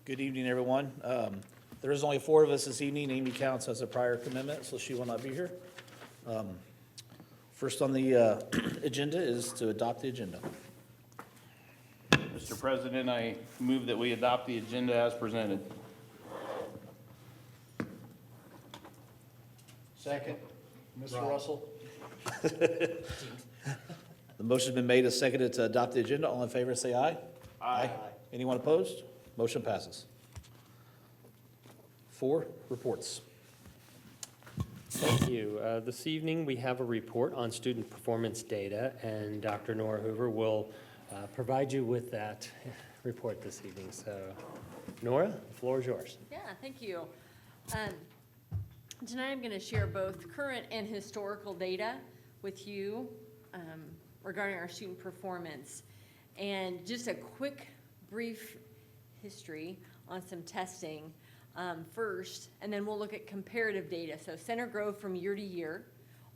Good evening, everyone. There is only 4 of us this evening. Amy counts as a prior commitment, so she will not be here. First on the agenda is to adopt the agenda. Mr. President, I move that we adopt the agenda as presented. Second. Mr. Russell? The motion's been made and seconded to adopt the agenda. All in favor, say aye. Aye. Anyone opposed? Motion passes. 4, reports. Thank you. This evening, we have a report on student performance data, and Dr. Nora Hoover will provide you with that report this evening. So, Nora, the floor is yours. Yeah, thank you. Tonight I'm going to share both current and historical data with you regarding our student performance. And just a quick, brief history on some testing first, and then we'll look at comparative data. So center growth from year to year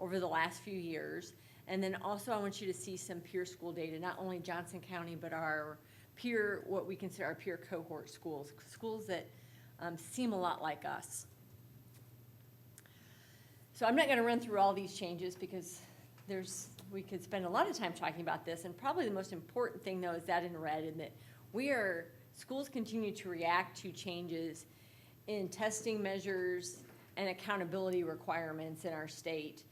over the last few years. And then also I want you to see some peer school data, not only Johnson County, but our peer, what we consider our peer cohort schools, schools that seem a lot like us. So I'm not going to run through all these changes because we could spend a lot of time talking about this, and probably the most important thing though is that in red, and that schools continue to react to changes in testing measures and accountability requirements in our state.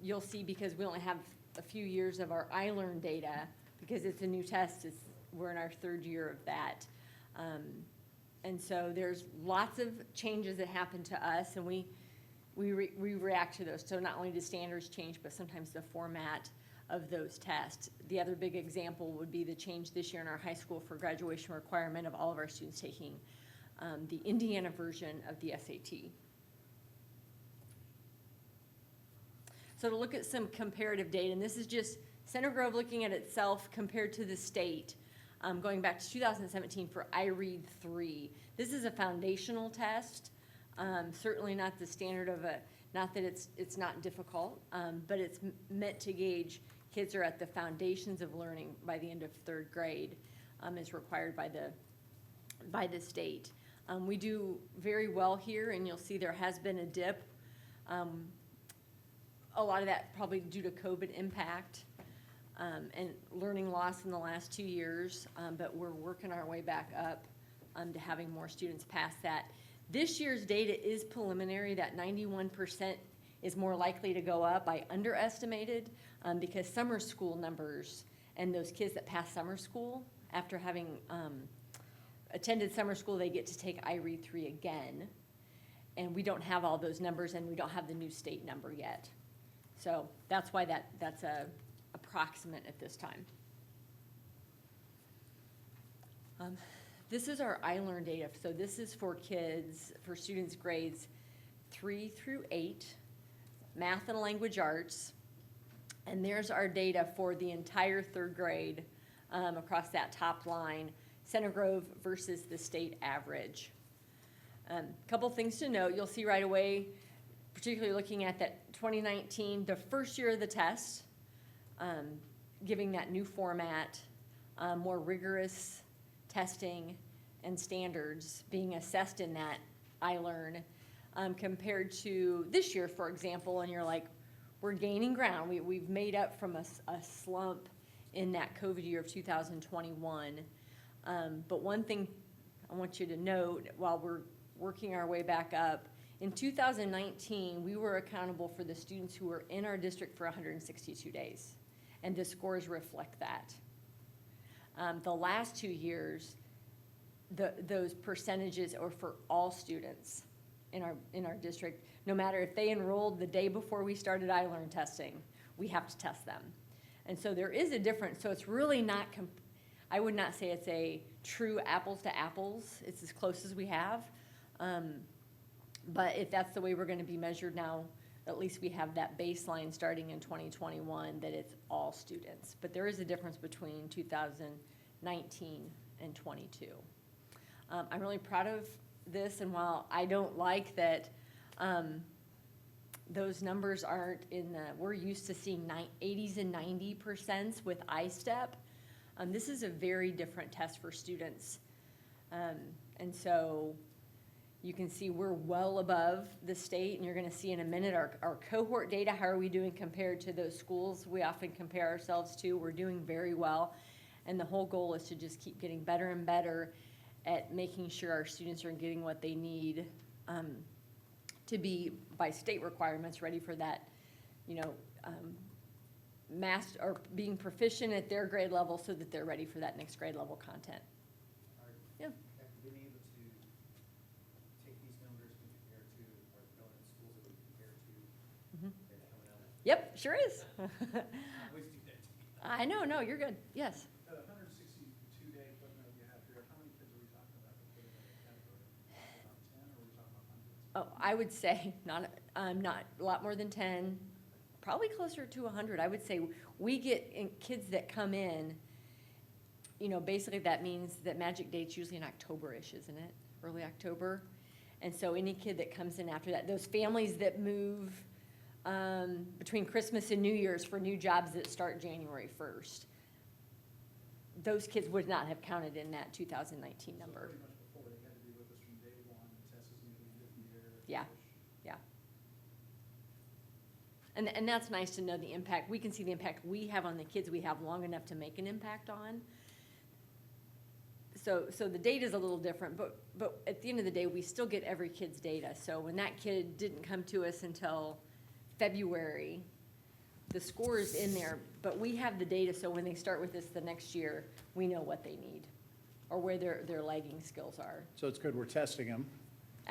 You'll see, because we only have a few years of our iLearn data, because it's a new test, we're in our 3rd year of that. And so there's lots of changes that happen to us, and we react to those. So not only do standards change, but sometimes the format of those tests. The other big example would be the change this year in our high school for graduation requirement of all of our students taking the Indiana version of the SAT. So to look at some comparative data, and this is just Center Grove looking at itself compared to the state, going back to 2017 for iRead 3. This is a foundational test. Certainly not the standard of not that it's not difficult, but it's meant to gauge kids are at the foundations of learning by the end of 3rd grade, is required by the state. We do very well here, and you'll see there has been a dip. A lot of that probably due to COVID impact and learning loss in the last 2 years, but we're working our way back up to having more students pass that. This year's data is preliminary. That 91% is more likely to go up. I underestimated because summer school numbers and those kids that pass summer school after having attended summer school, they get to take iRead 3 again. And we don't have all those numbers, and we don't have the new state number yet. So that's why that's a approximate at this time. This is our iLearn data. So this is for students grades 3 through 8, math and language arts. And there's our data for the entire 3rd grade across that top line, Center Grove versus the state average. Couple things to note, you'll see right away, particularly looking at that 2019, the first year of the test, giving that new format, more rigorous testing and standards being assessed in that iLearn compared to this year, for example, and you're like, we're gaining ground. We've made up from a slump in that COVID year of 2021. But one thing I want you to note while we're working our way back up, in 2019, we were accountable for the students who were in our district for 162 days, and the scores reflect that. The last 2 years, those percentages are for all students in our district. No matter if they enrolled the day before we started iLearn testing, we have to test them. And so there is a difference. So it's really not, I would not say it's a true apples to apples. It's as close as we have. But if that's the way we're going to be measured now, at least we have that baseline starting in 2021 that it's all students. But there is a difference between 2019 and 22. I'm really proud of this, and while I don't like that those numbers aren't we're used to seeing 80s and 90% with I-STEP. This is a very different test for students And so you can see we're well above the state, and you're gonna see in a minute our cohort data, how are we doing compared to those schools we often compare ourselves to? We're doing very well, and the whole goal is to just keep getting better and better at making sure our students are getting what they need to be, by state requirements, ready for that, master, or being proficient at their grade level so that they're ready for that next grade level content. Yeah. Have you been able to take these numbers and compare to, or relevant schools that we compare to, Mhm. that are coming out of? Yep, sure is. I always do that to me. I know, no, you're good, yes. The 162-day footnote you have here, how many kids are we talking about that put in that category? About 10, or are we talking about hundreds? Oh, I would say not a lot more than 10, probably closer to 100. I would say we get kids that come in, basically that means that Magic Date's usually in October-ish, isn't it? Early October. And so any kid that comes in after that, those families that move between Christmas and New Year's for new jobs that start January 1st, those kids would not have counted in that 2019 number. So pretty much before, they had to be with us from day one, the test is gonna be a different year. Yeah. Yeah. And that's nice to know the impact. We can see the impact we have on the kids we have long enough to make an impact on. So the data's a little different, but at the end of the day, we still get every kid's data. So when that kid didn't come to us until February, the score is in there, but we have the data, so when they start with us the next year, we know what they need, or where their lagging skills are. So it's good we're testing them,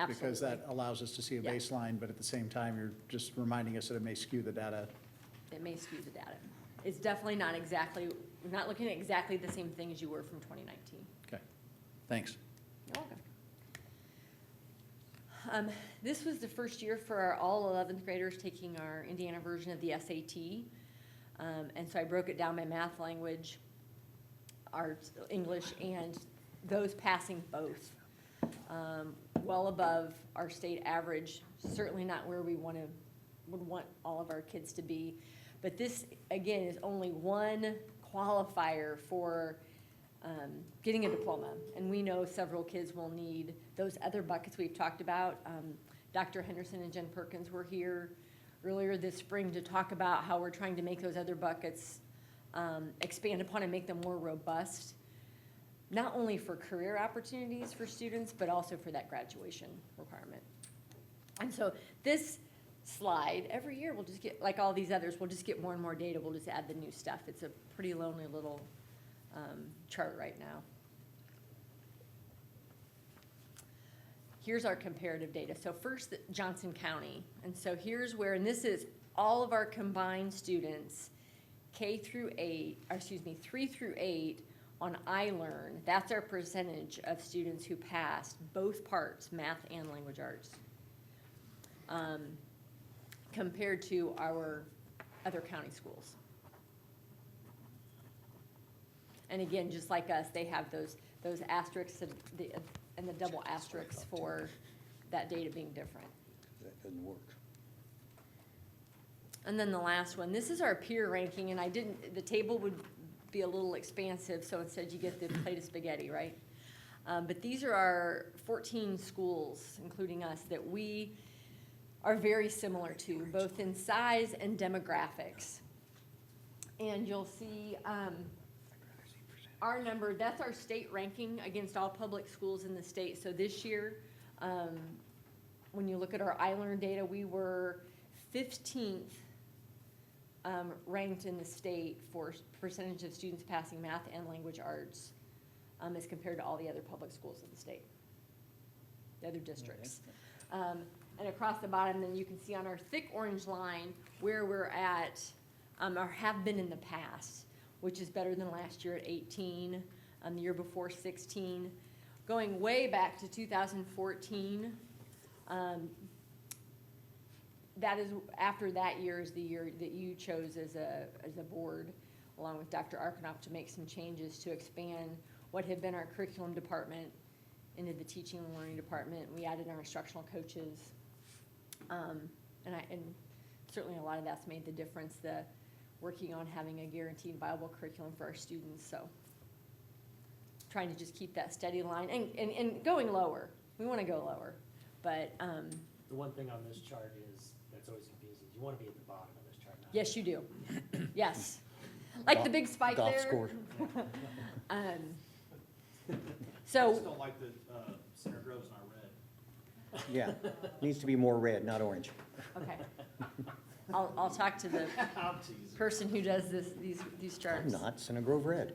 because Absolutely. that allows us to see a Yeah. baseline, but at the same time, you're just reminding us that it may skew the data. It may skew the data. It's definitely not exactly, we're not looking at exactly the same thing as you were from 2019. Okay, thanks. You're welcome. This was the first year for all 11th graders taking our Indiana version of the SAT. And so I broke it down by math, language, arts, English, and those passing both. Well above our state average, certainly not where we would want all of our kids to be. But this, again, is only one qualifier for getting a diploma. And we know several kids will need those other buckets we've talked about. Dr. Henderson and Jen Perkins were here earlier this spring to talk about how we're trying to make those other buckets expand upon and make them more robust, not only for career opportunities for students, but also for that graduation requirement. And so this slide, every year we'll just get, like all these others, we'll just get more and more data, we'll just add the new stuff. It's a pretty lonely little chart right now. Here's our comparative data. So first, Johnson County. And so here's where, and this is all of our combined students, K through 8, or excuse me, 3 through 8 on iLearn. That's our percentage of students who passed both parts, math and language arts, compared to our other county schools. And again, just like us, they have those asterisks and the double asterisks for that data being different. That doesn't work. And then the last one, this is our peer ranking, and the table would be a little expansive, so instead you get the plate of spaghetti, right? But these are our 14 schools, including us, that we are very similar to, both in size and demographics. And you'll see our number, that's our state ranking against all public schools in the state. So this year, when you look at our iLearn data, we were 15th ranked in the state for percentage of students passing math and language arts as compared to all the other public schools in the state, the other districts. And across the bottom, then you can see on our thick orange line where we're at, or have been in the past, which is better than last year at 18, the year before 16. Going way back to 2014, that is, after that year is the year that you chose as a board, along with Dr. Arkanoff, to make some changes to expand what had been our curriculum department into the teaching and learning department. We added our instructional coaches. And certainly a lot of that's made the difference, working on having a guaranteed viable curriculum for our students. So trying to just keep that steady line and going lower. We want to go lower, but, The one thing on this chart is, that's always confusing, you want to be at the bottom of this chart. not- yes, you do. Yes. Like the big spike Golf there. score. Um, I So, just don't like that Center Grove's not red. Yeah, needs to be more red, not orange. okay. I'll talk to the I'm teasing. person who does these charts. I'm not, Center Grove red.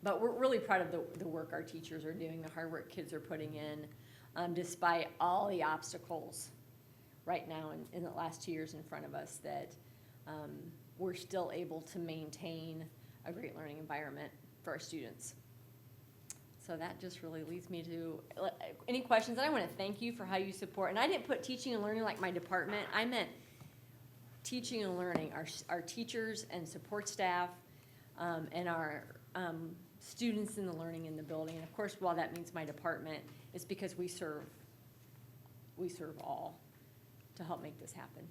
But we're really proud of the work our teachers are doing, the hard work kids are putting in, despite all the obstacles right now in the last 2 years in front of us, that we're still able to maintain a great learning environment for our students. So that just really leads me to, any questions? And I want to thank you for how you support, and I didn't put teaching and learning like my department, I meant teaching and learning, our teachers and support staff, and our students in the learning in the building. And of course, while that means my department, it's because we serve all to help make this happen,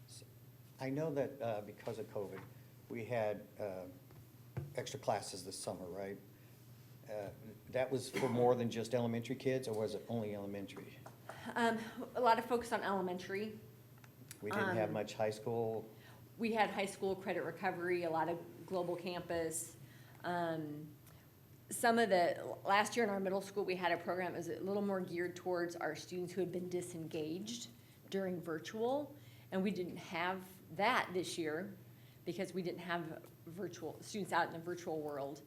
so. I know that because of COVID, we had extra classes this summer, right? That was for more than just elementary kids, or was it only elementary? A lot of focus on elementary. We didn't have much high school. We had high school credit recovery, a lot of global campus. Last year in our middle school, we had a program that was a little more geared towards our students who had been disengaged during virtual. And we didn't have that this year because we didn't have students out in the virtual world,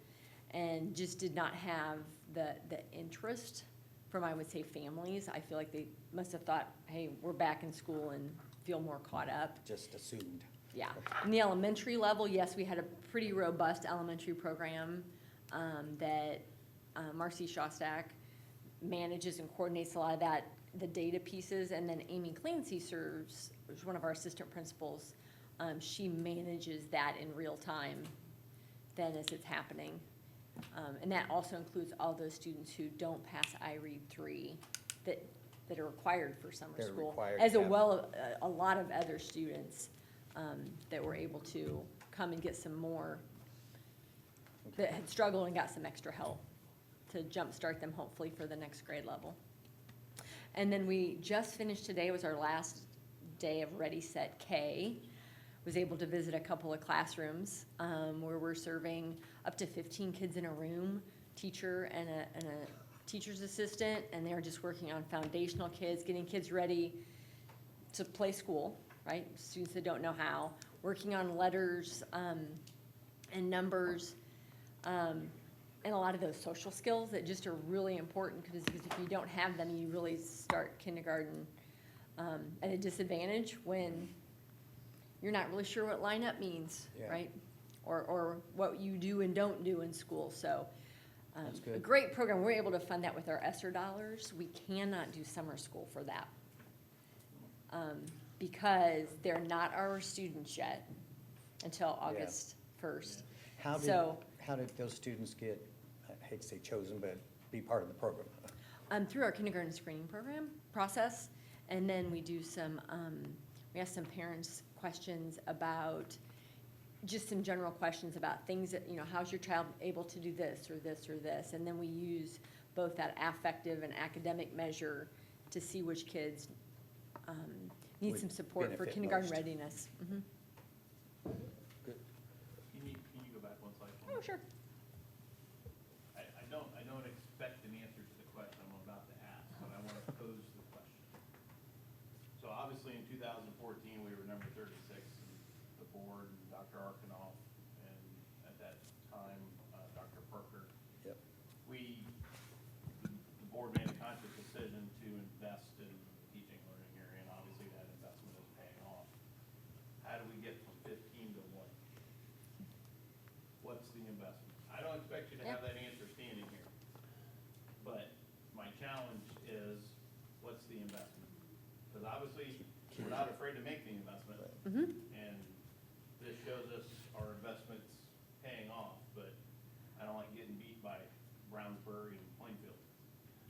and just did not have the interest from, I would say, families. I feel like they must have thought, hey, we're back in school, and feel more caught up. Just assumed. Yeah, in the elementary level, yes, we had a pretty robust elementary program that Marcy Shostak manages and coordinates a lot of that, the data pieces, and then Amy Clancy serves, which is one of our assistant principals. She manages that in real time then as it's happening. And that also includes all those students who don't pass IREAD 3 that are required for summer They're school. required, As yeah. a lot of other students that were able to come and get some more, that had struggled and got some extra help to jumpstart them hopefully for the next grade level. And then we just finished today, was our last day of Ready, Set, K. Was able to visit a couple of classrooms where we're serving up to 15 kids in a room, teacher and a teacher's assistant, and they're just working on foundational kids, getting kids ready to play school, right? Students that don't know how, working on letters and numbers, and a lot of those social skills that just are really important, because if you don't have them, you really start kindergarten at a disadvantage when you're not really sure what line up means, Yeah. right? Or what you do and don't do in school, so. That's A good. great program, we're able to fund that with our ESSER dollars. We cannot do summer school for that. Because they're not our students yet until August 1st. So- How did those students get, I hate to say chosen, but be part of the program? Through our kindergarten screening program process, and then we do some, we ask some parents questions about, just some general questions about things that, how's your child able to do this or this or this? And then we use both that affective and academic measure to see which kids need Would some support for benefit kindergarten most. readiness. Mhm. Can you go back one slide? for me? Oh, sure. I don't expect an answer to the question I'm about to ask, but I want to pose the question. So obviously in 2014, we were number 36 in the board, and Dr. Arkanoff, and at that time, Dr. Parker. Yep. The board made a conscious decision to invest in the teaching learning area, and obviously that investment is paying off. How do we get from 15 to what? What's the investment? I don't expect you to have that answer standing here, but my challenge is, what's the investment? Because obviously, we're not afraid to make the investment, Mhm. and this shows us our investments paying off, but I don't like getting beat by Brownsburg and Plainfield.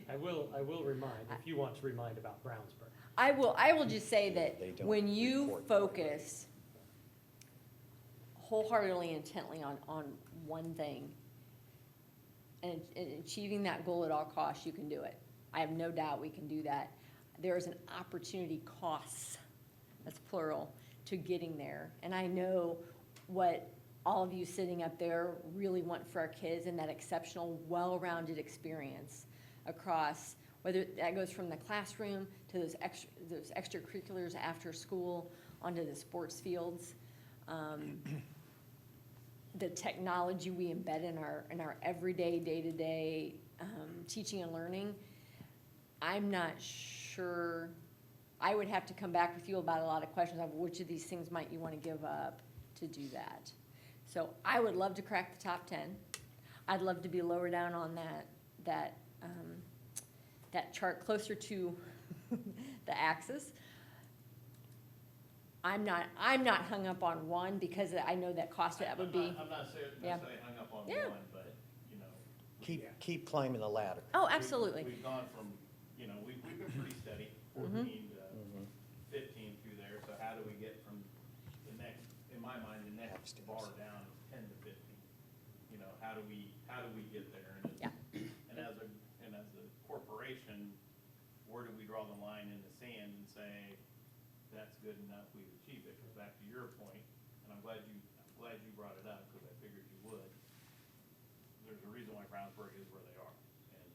I will remind, if you want to remind about Brownsburg. I will just say They that don't when you report focus wholeheartedly, intently on one thing, and achieving that goal at all costs, you can do it. I have no doubt we can do that. There is an opportunity costs, that's plural, to getting there. And I know what all of you sitting up there really want for our kids, and that exceptional, well-rounded experience across, whether that goes from the classroom to those extracurriculars after school, onto the sports fields. The technology we embed in our everyday, day-to-day teaching and learning. I'm not sure, I would have to come back with you about a lot of questions of which of these things might you want to give up to do that. So I would love to crack the top 10. I'd love to be lower down on that chart, closer to the axis. I'm not hung up on one, because I know that cost, that would be. I'm not Yeah. necessarily hung up on Yeah. one, but, you know. Keep climbing the ladder. Oh, absolutely. We've gone from, you know, we've been pretty steady, 14 to 15 through there, so how do we get from the next, in my mind, the next bar down is 10 to 15? You know, how do we get there? And Yeah. And as a corporation, where do we draw the line in the sand and say, that's good enough, we've achieved it? Because back to your point, and I'm glad you brought it up, because I figured you would. There's a reason why Brownsburg is where they are, and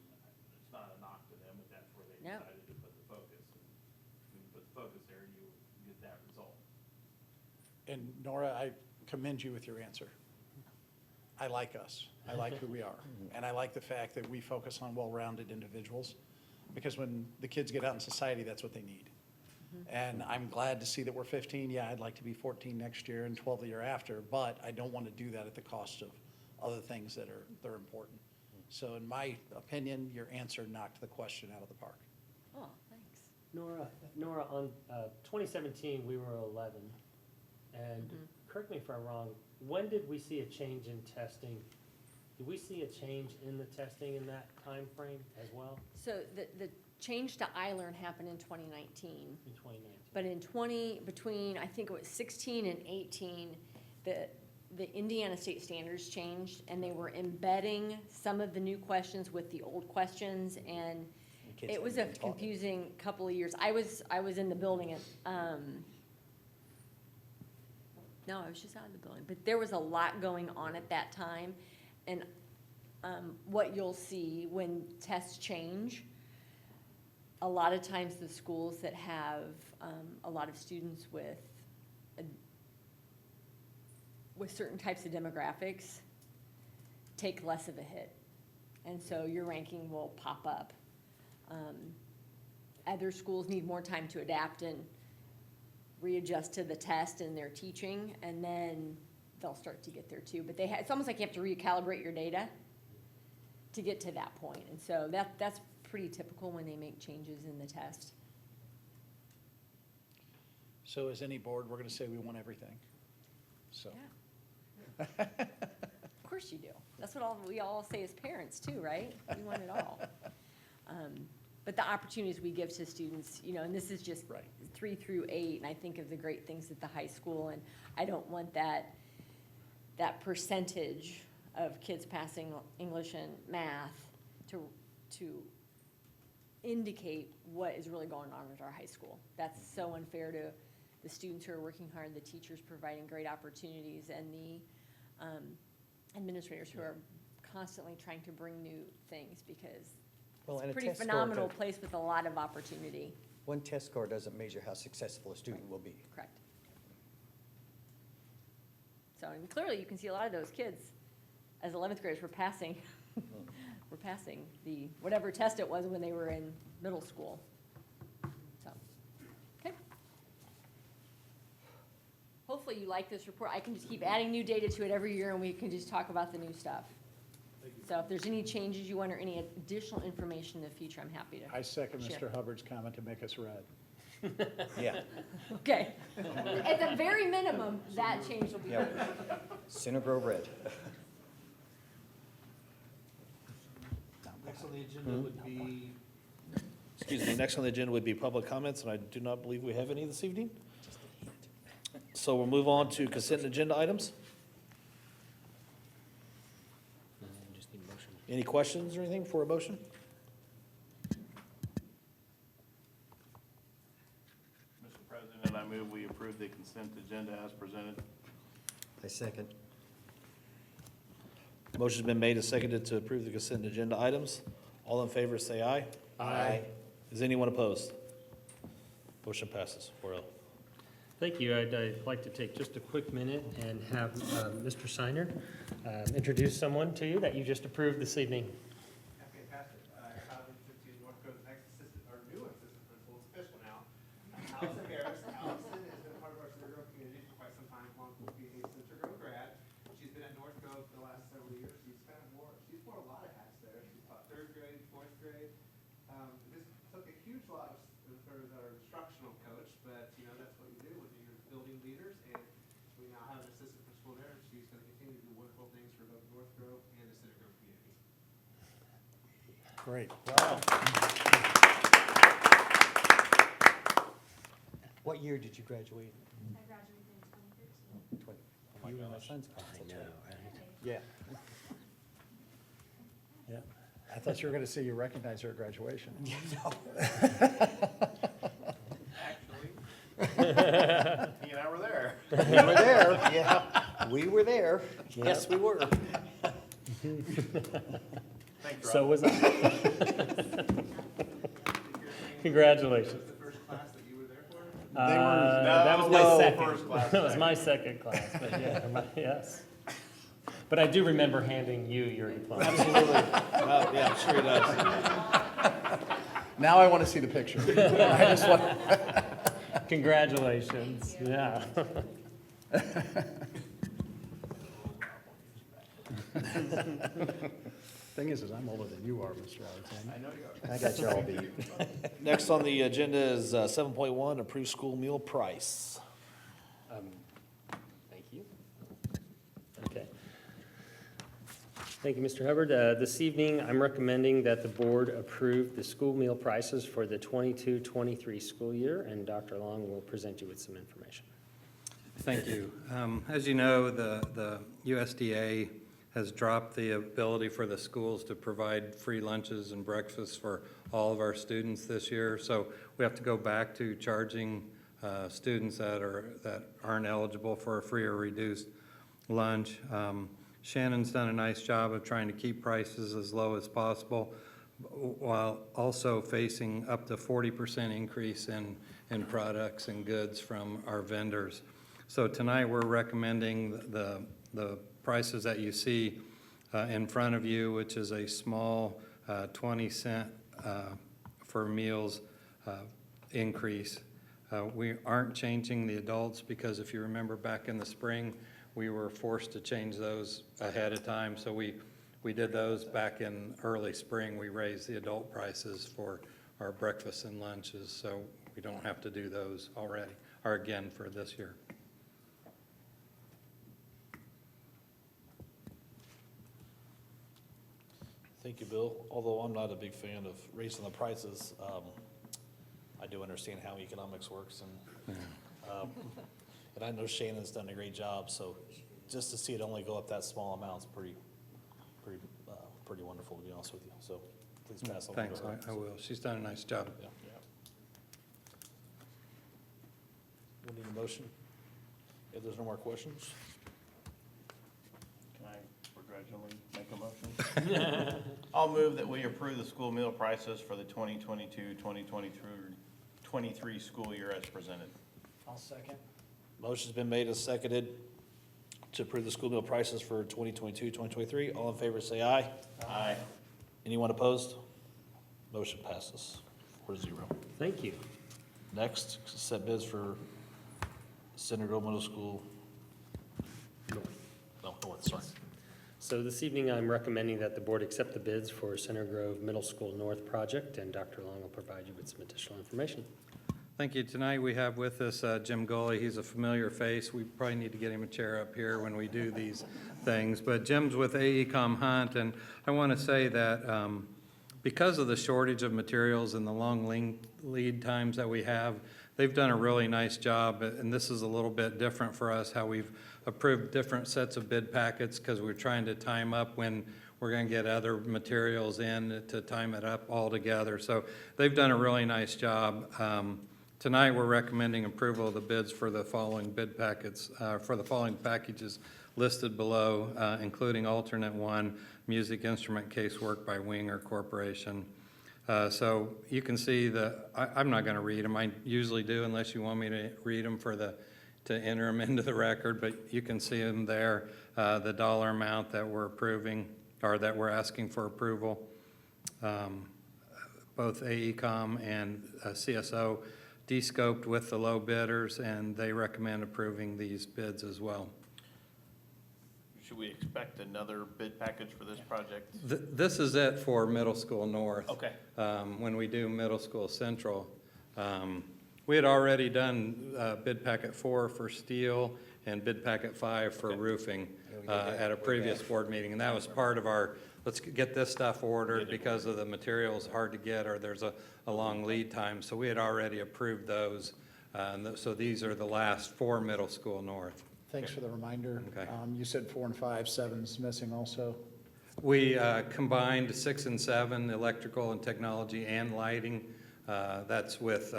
it's not a knock to them, but that's where they No. decided to put the focus. And when you put the focus there, you get that result. And Nora, I commend you with your answer. I like us. I like who we are. And I like the fact that we focus on well-rounded individuals, because when the kids get out in society, that's what they need. And I'm glad to see that we're 15. Yeah, I'd like to be 14 next year and 12 the year after, but I don't want to do that at the cost of other things that are important. So in my opinion, your answer knocked the question out of the park. Oh, thanks. Nora, on 2017, we were 11. And correct me if I'm wrong, when did we see a change in testing? Did we see a change in the testing in that time frame as well So the change to iLearn happened in 2019. in 2019? But between, I think it was 16 and 18, the Indiana state standards changed, and they were embedding some of the new questions with the old questions, and Kids it was a haven't been taught it. confusing couple of years. I was in the building at, no, I was just out of the building, but there was a lot going on at that time. And what you'll see when tests change, a lot of times the schools that have a lot of students with certain types of demographics take less of a hit. And so your ranking will pop up. Other schools need more time to adapt and readjust to the test and their teaching, and then they'll start to get there too. But it's almost like you have to recalibrate your data to get to that point. And so that's pretty typical when they make changes in the test. So as any board, we're going to say we want everything. So. Yeah. Of course you do. That's what we all say as parents too, right? We want it all. But the opportunities we give to students, you know, and this is just Right. 3 through 8, and I think of the great things at the high school, and I don't want that percentage of kids passing English and math to indicate what is really going on at our high school. That's so unfair to the students who are working hard, the teachers providing great opportunities, and the administrators who are constantly trying to bring new things, because Well, it's and a a pretty test score phenomenal does- place with a lot of opportunity. One test score doesn't measure how successful a student will be. Correct. So, and clearly you can see a lot of those kids, as 11th graders, were passing the, whatever test it was when they were in middle school. So, okay. Hopefully you like this report. I can just keep adding new data to it every year, and we can just talk about the new stuff. So if there's any changes you want or any additional information in the future, I'm happy to. I second Sure. Mr. Hubbard's comment to make us red. Yeah, Okay. At the very minimum, that change will be yeah. made. Cinnabar red. Next on the agenda would be. Excuse me, next on the agenda would be public comments, and I do not believe we have any this evening. So we'll move on to consent agenda items. Any questions or anything for a motion? Mr. President, I move we approve the consent agenda as presented. I second. Motion's been made and seconded to approve the consent agenda items. All in favor, say aye. Aye. Is anyone opposed? Motion passes 4-0. Thank you. I'd like to take just a quick minute and have Mr. Seiner introduce someone to you that you just approved this evening. Fantastic. College of Trustees North Coast next assistant, our new assistant principal, it's official now. Allison Harris. Allison has been part of our Center Grove community for quite some time, along with being a Center Grove grad. She's been at North Grove for the last several years. She's wore a lot of hats there. She's taught third grade, fourth grade. This took a huge loss as our instructional coach, but that's what you do when you're building leaders. And we now have an assistant principal there, and she's going to continue to do wonderful things for both North Grove and the Center Grove community. Great. What year did you graduate? I graduated in 2013. 20. You were my son's class. I know, right? Yeah. Yeah. I thought you were going to say you recognized her at graduation. Actually, he and I were there. We were there, yeah. We were there. Yes, we were. Thanks, So Rob. was I. Congratulations. Was the first class that you were there for? That was No, my first second. class, That was my second class, but yeah, yes. But I do remember handing you your diploma. Absolutely. Yeah, I'm sure he does. Now I want to see the picture. I just want, Congratulations, yeah. thing is I'm older than you are, Mr. Alexander. I know you are. I got you all beat. Next on the agenda is 7.1, approved school meal price. Thank you. Okay. Thank you, Mr. Hubbard. This evening, I'm recommending that the board approve the school meal prices for the 22-23 school year, and Dr. Long will present you with some information. Thank you. As you know, the USDA has dropped the ability for the schools to provide free lunches and breakfasts for all of our students this year. So we have to go back to charging students that aren't eligible for a free or reduced lunch. Shannon's done a nice job of trying to keep prices as low as possible, while also facing up to 40% increase in products and goods from our vendors. So tonight, we're recommending the prices that you see in front of you, which is a small 20-cent for meals increase. We aren't changing the adults because if you remember back in the spring, we were forced to change those ahead of time. So we did those back in early spring. We raised the adult prices for our breakfasts and lunches, so we don't have to do those already, or again for this year. Thank you, Bill. Although I'm not a big fan of raising the prices, I do understand how economics works, and I know Shannon's done a great job, so just to see it only go up that small amount is pretty wonderful, to be honest with you. So please pass on. Thanks, I will. She's done a nice job. Yeah. We need a motion. If there's no more questions. Can I begrudgingly make a motion? I'll move that we approve the school meal prices for the 2022-2023 school year as presented. I'll second. Motion's been made and seconded to approve the school meal prices for 2022-2023. All in favor, say aye. Aye. Anyone opposed? Motion passes 4-0. Thank you. Next, set bids for Center Grove Middle School. North, sorry. So this evening, I'm recommending that the board accept the bids for Center Grove Middle School North project, and Dr. Long will provide you with some additional information. Thank you. Tonight we have with us Jim Gully. He's a familiar face. We probably need to get him a chair up here when we do these things. But Jim's with AECom Hunt, and I want to say that because of the shortage of materials and the long lead times that we have, they've done a really nice job, and this is a little bit different for us, how we've approved different sets of bid packets, because we're trying to time up when we're going to get other materials in to time it up all together. So they've done a really nice job. Tonight, we're recommending approval of the bids for the following bid packets, for the following packages listed below, including alternate one, music instrument casework by Winger Corporation. So you can see I'm not going to read them. I usually do unless you want me to read them to enter them into the record, but you can see them there, the dollar amount that we're approving, or that we're asking for approval. Both AECom and CSO de-scoped with the low bidders, and they recommend approving these bids as well. Should we expect another bid package for this project? This is it for Middle School North. Okay. When we do Middle School Central, we had already done bid packet 4 for steel and bid packet 5 for roofing at a previous board meeting, and that was part of our, let's get this stuff ordered because of the materials hard to get, or there's a long lead time. So we had already approved those. So these are the last 4 Middle School North. Thanks for the reminder. Okay. You said 4 and 5, 7's missing also. We combined 6 and 7, electrical and technology and lighting. That's with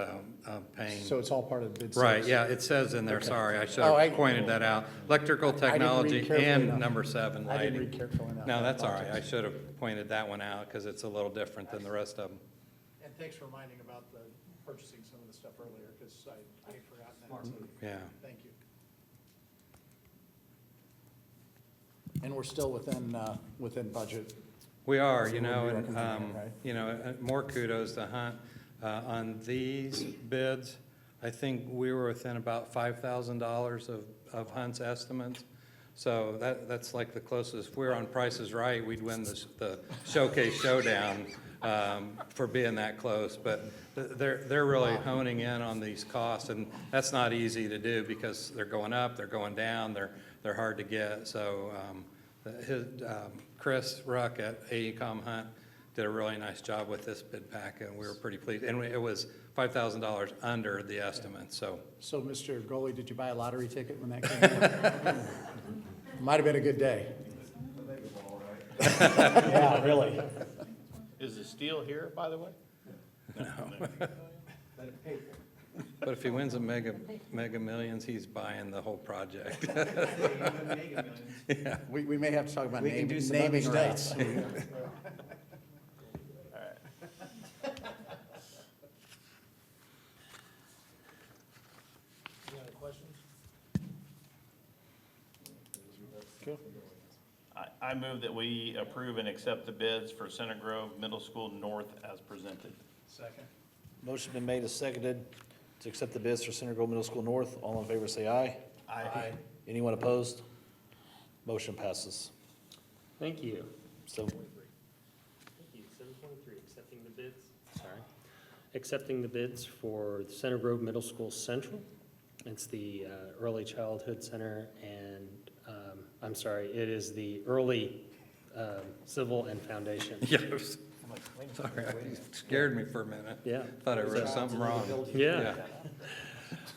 Payne. So it's all part of bid 6? Right, yeah, it says in there, Okay. sorry, I should Oh, have pointed that out. Electrical I didn't read technology carefully and enough. number 7, I lighting. didn't read carefully enough. No, that's all right, I apologize. should have pointed that one out because it's a little different than the rest of them. And thanks for reminding about the purchasing some of the stuff earlier, because I had forgotten that. So Yeah. thank you. And we're still within budget. We are, So you we'll know, be and, recommending it, right? more kudos to Hunt. On these bids, I think we were within about $5,000 of Hunt's estimates. So that's like the closest, if we were on Price is Right, we'd win the Showcase Showdown for being that close. But they're really honing in on these costs, and that's not easy to do because they're going up, they're going down, they're hard to get. So Chris Ruck at AECom Hunt did a really nice job with this bid packet, and we were pretty pleased. And it was $5,000 under the estimate, so. So, Mr. Goalie, did you buy a lottery ticket when that came out? Might have been a good day. Yeah, really. Is the steel here, by the way? But if he wins a Mega Millions, he's buying the whole project. Yeah. We may have to talk about We can do some naming other rights. stuff. Any other questions? I move that we approve and accept the bids for Center Grove Middle School North as presented. Second. Motion been made and seconded to accept the bids for Center Grove Middle School North. All in favor, say aye. Aye. Anyone opposed? Motion passes. Thank you. So, Thank you. 7.3, accepting the bids. Sorry. Accepting the bids for the Center Grove Middle School Central. It's the Early Childhood Center and, I'm sorry, it is the Early Civil and Foundation. Yes. Sorry, you scared me for a minute. Yeah. Thought I read something wrong. Yeah.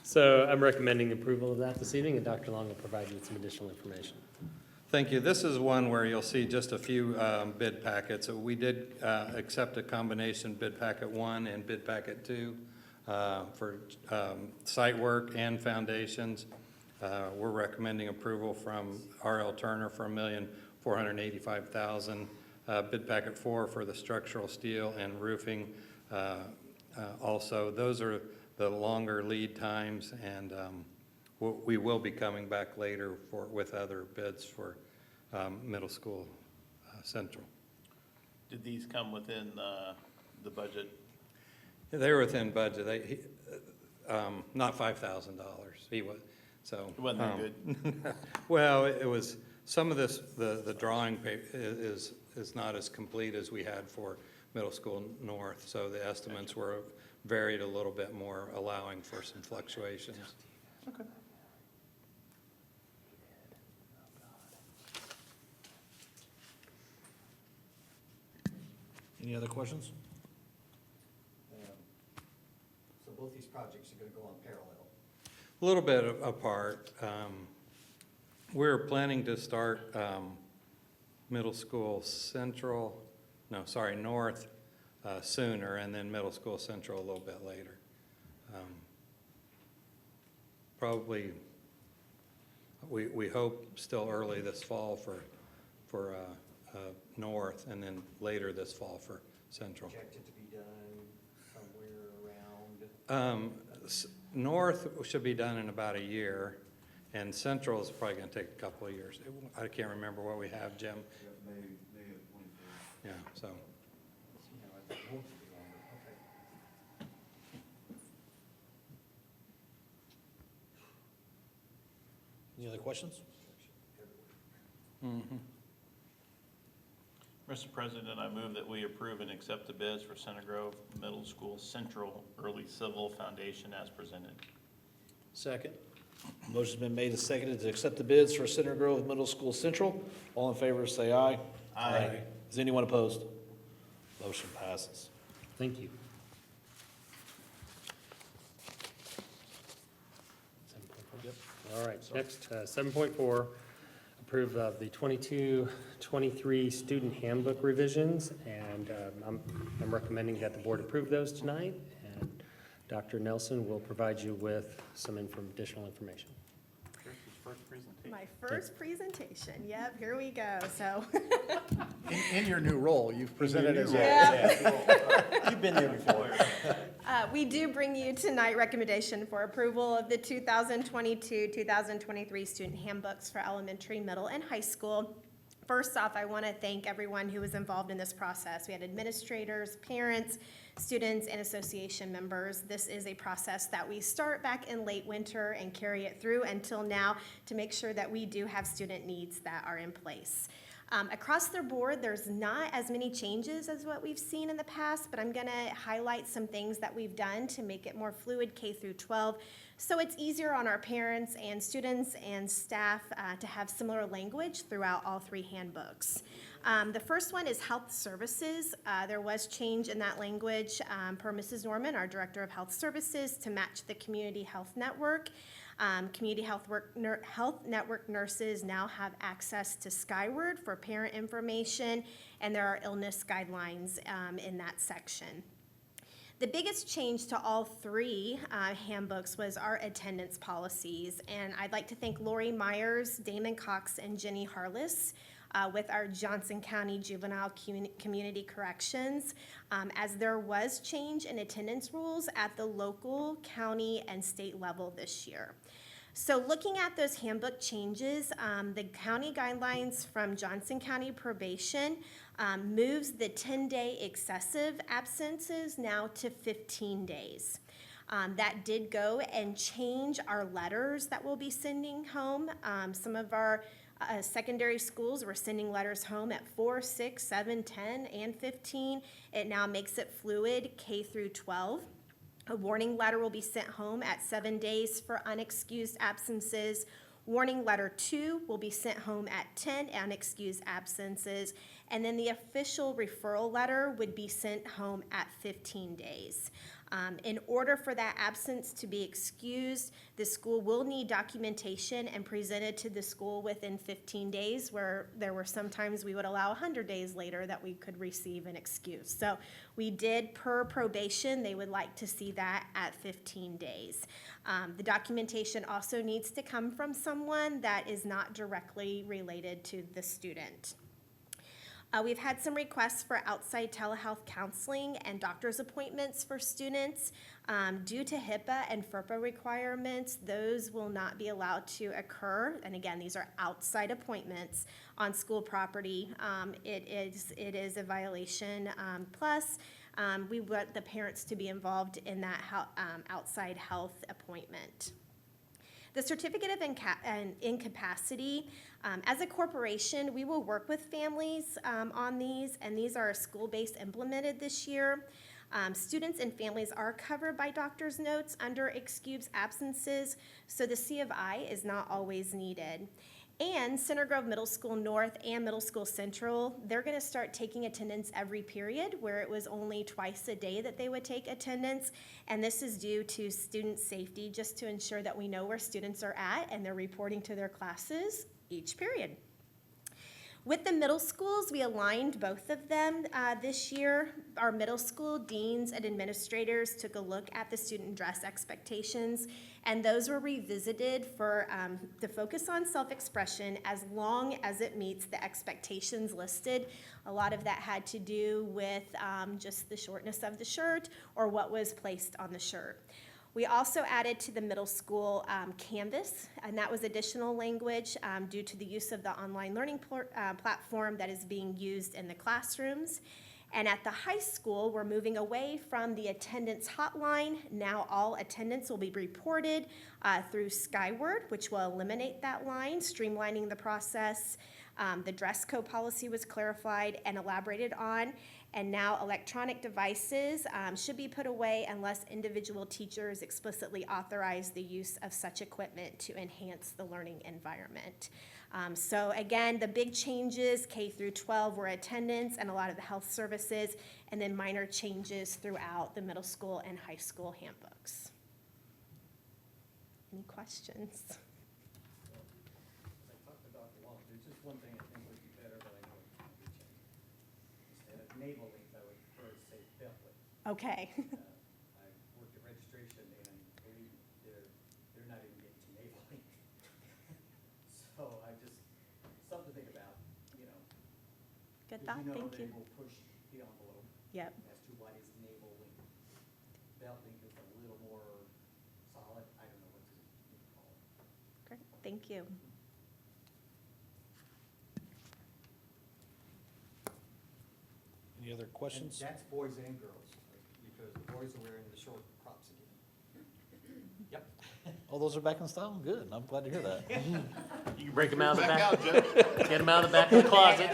So I'm recommending approval of that this evening, and Dr. Long will provide you with some additional information. Thank you. This is one where you'll see just a few bid packets. We did accept a combination bid packet 1 and bid packet 2 for site work and foundations. We're recommending approval from R.L. Turner for $1,485,000. Bid packet 4 for the structural steel and roofing. Also, those are the longer lead times, and we will be coming back later with other bids for middle school central. Did these come within the budget? They were within budget. Not $5,000. He was, so. It wasn't that good? Well, it was, some of this, the drawing is not as complete as we had for middle school north, so the estimates were varied a little bit more, allowing for some fluctuations. Okay. any other questions? So both these projects are gonna go on parallel. A little bit apart. We're planning to start middle school central, north sooner, and then middle school central a little bit later. Probably, we hope still early this fall for north, and then later this fall for central. Projected to be done somewhere around, North should be done in about a year, and central is probably gonna take a couple of years. I can't remember what we have, Jim. May of 24. Yeah, so. you know, I think it won't be longer, okay. Any other questions? Mhm. Mr. President, I move that we approve and accept the bids for Center Grove Middle School Central Early Civil Foundation as presented. Second. Motion's been made and seconded to accept the bids for Center Grove Middle School Central. All in favor, say aye. Aye. Is anyone opposed? Motion passes. Thank you. 7.4. All right, next, 7.4, approve of the 22-23 student handbook revisions, and I'm recommending that the board approve those tonight, and Dr. Nelson will provide you with some additional information. My first presentation, yep, here we go, so. In your new role, you've presented as You've been there before. We do bring you tonight recommendation for approval of the 2022-2023 student handbooks for elementary, middle, and high school. First off, I want to thank everyone who was involved in this process. We had administrators, parents, students, and association members. This is a process that we start back in late winter and carry it through until now to make sure that we do have student needs that are in place. Across the board, there's not as many changes as what we've seen in the past, but I'm going to highlight some things that we've done to make it more fluid K through 12, so it's easier on our parents and students and staff to have similar language throughout all three handbooks. The first one is health services. There was change in that language per Mrs. Norman, our Director of Health Services, to match the Community Health Network. Community Health Network nurses now have access to Skyward for parent information, and there are illness guidelines in that section. The biggest change to all three handbooks was our attendance policies, and I'd like to thank Lori Myers, Damon Cox, and Jenny Harless with our Johnson County Juvenile Community Corrections, as there was change in attendance rules at the local, county, and state level this year. So looking at those handbook changes, the county guidelines from Johnson County Probation moves the 10-day excessive absences now to 15 days. That did go and change our letters that we'll be sending home. Some of our secondary schools were sending letters home at 4, 6, 7, 10, and 15. It now makes it fluid K through 12. A warning letter will be sent home at 7 days for unexcused absences. Warning letter 2 will be sent home at 10 unexcused absences. And then the official referral letter would be sent home at 15 days. In order for that absence to be excused, the school will need documentation and presented to the school within 15 days, where there were sometimes we would allow 100 days later that we could receive an excuse. So we did, per probation, they would like to see that at 15 days. The documentation also needs to come from someone that is not directly related to the student. We've had some requests for outside telehealth counseling and doctor's appointments for students. Due to HIPAA and FERPA requirements, those will not be allowed to occur. And again, these are outside appointments on school property. It is a violation. Plus, we want the parents to be involved in that outside health appointment. The certificate of incapacity, as a corporation, we will work with families on these, and these are school-based implemented this year. Students and families are covered by doctor's notes under excused absences, so the C of I is not always needed. And Center Grove Middle School North and Middle School Central, they're gonna start taking attendance every period, where it was only twice a day that they would take attendance. And this is due to student safety, just to ensure that we know where students are at and they're reporting to their classes each period. With the middle schools, we aligned both of them this year. Our middle school deans and administrators took a look at the student dress expectations, and those were revisited for the focus on self-expression as long as it meets the expectations listed. A lot of that had to do with just the shortness of the shirt or what was placed on the shirt. We also added to the middle school Canvas, and that was additional language due to the use of the online learning platform that is being used in the classrooms. And at the high school, we're moving away from the attendance hotline. Now all attendance will be reported through Skyward, which will eliminate that line, streamlining the process. The dress code policy was clarified and elaborated on. And now electronic devices should be put away unless individual teachers explicitly authorize the use of such equipment to enhance the learning environment. So again, the big changes, K through 12, were attendance and a lot of the health services, and then minor changes throughout the middle school and high school handbooks. Any questions? I talked to Dr. Long, there's just one thing I think would be better, but I know it can't be changed. Instead of navel length, I would prefer to say belt length. Okay. I worked at registration, and believe me, they're not even getting to navel length. So I just, something to think about, you know. Good 'Cause thought, thank they you. will push the envelope Yep, as to what is navel length. Belt length is a little more solid, I don't know what to call it. great, thank you. Any other questions? And that's boys and girls, because the boys are wearing the short crops again. Yep. Oh, those are back in style? Good, I'm glad to hear that. You can break them out of the back, get them out of the back of the closet.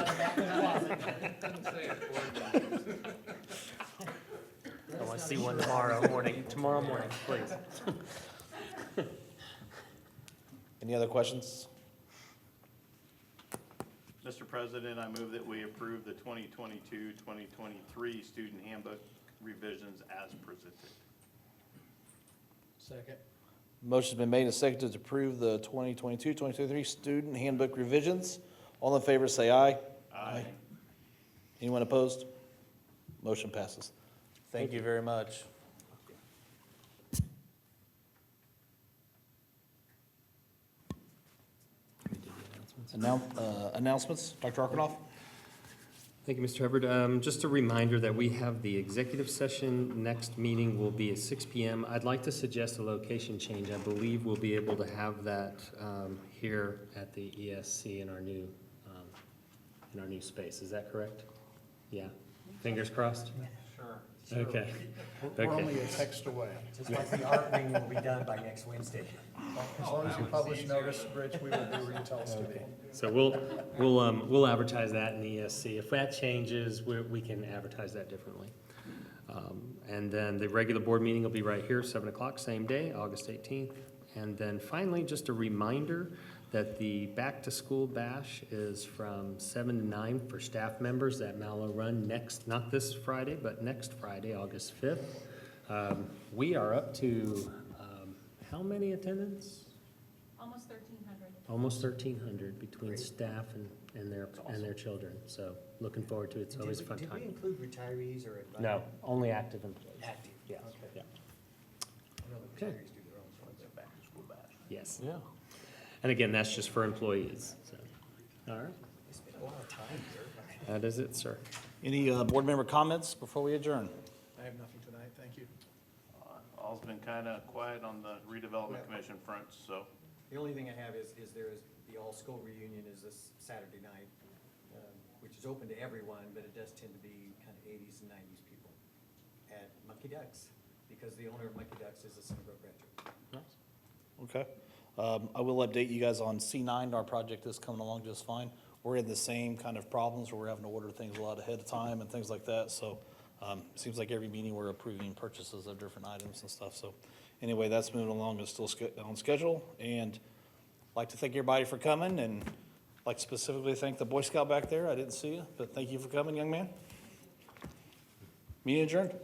I want to see one tomorrow morning, please. Any other questions? Mr. President, I move that we approve the 2022-2023 student handbook revisions as presented. Second. Motion's been made and seconded to approve the 2022-2023 student handbook revisions. All in favor, say aye. Aye. Anyone opposed? Motion passes. Thank you very much. Announcements, Dr. Arkanoff? Thank you, Mr. Hubbard. Just a reminder that we have the executive session. Next meeting will be at 6 p.m. I'd like to suggest a location change. I believe we'll be able to have that here at the ESC in our new space. Is that correct? Yeah. Fingers crossed? Sure. Okay. We're only Okay. a text away. Just like the art ring will be done by next Wednesday. As long as you publish notice, Rich, we will do Retels TV. So we'll advertise that in the ESC. If that changes, we can advertise that differently. And then the regular board meeting will be right here, 7 o'clock, same day, August 18th. And then finally, just a reminder that the back-to-school bash is from 7 to 9 for staff members at Mallow Run next, not this Friday, but next Friday, August 5th. We are up to, how many attendants? Almost 1,300. Almost 1,300 between staff and their children. So looking forward to it. It's always a fun Did we time. include retirees or? No, only active employees. Active. Yeah, Okay. yeah, I know the Okay. retirees do their own, so it's back to school bash. yes. Yeah. And again, that's just for employees, so. All right, They spend a lot of time here. that is it, sir. Any board member comments before we adjourn? I have nothing tonight, thank you. All's been kind of quiet on the redevelopment commission front, so. The only thing I have is the all-school reunion is this Saturday night, which is open to everyone, but it does tend to be kind of 80s and 90s people at Monkey Ducks, because the owner of Monkey Ducks is a Center Grove graduate. Okay. I will update you guys on C9. Our project is coming along just fine. We're in the same kind of problems where we're having to order things a lot ahead of time and things like that. So it seems like every meeting we're approving purchases of different items and stuff. So anyway, that's moving along. It's still on schedule. And like to thank everybody for coming, and like specifically thank the Boy Scout back there. I didn't see you, but thank you for coming, young man. Meeting adjourned.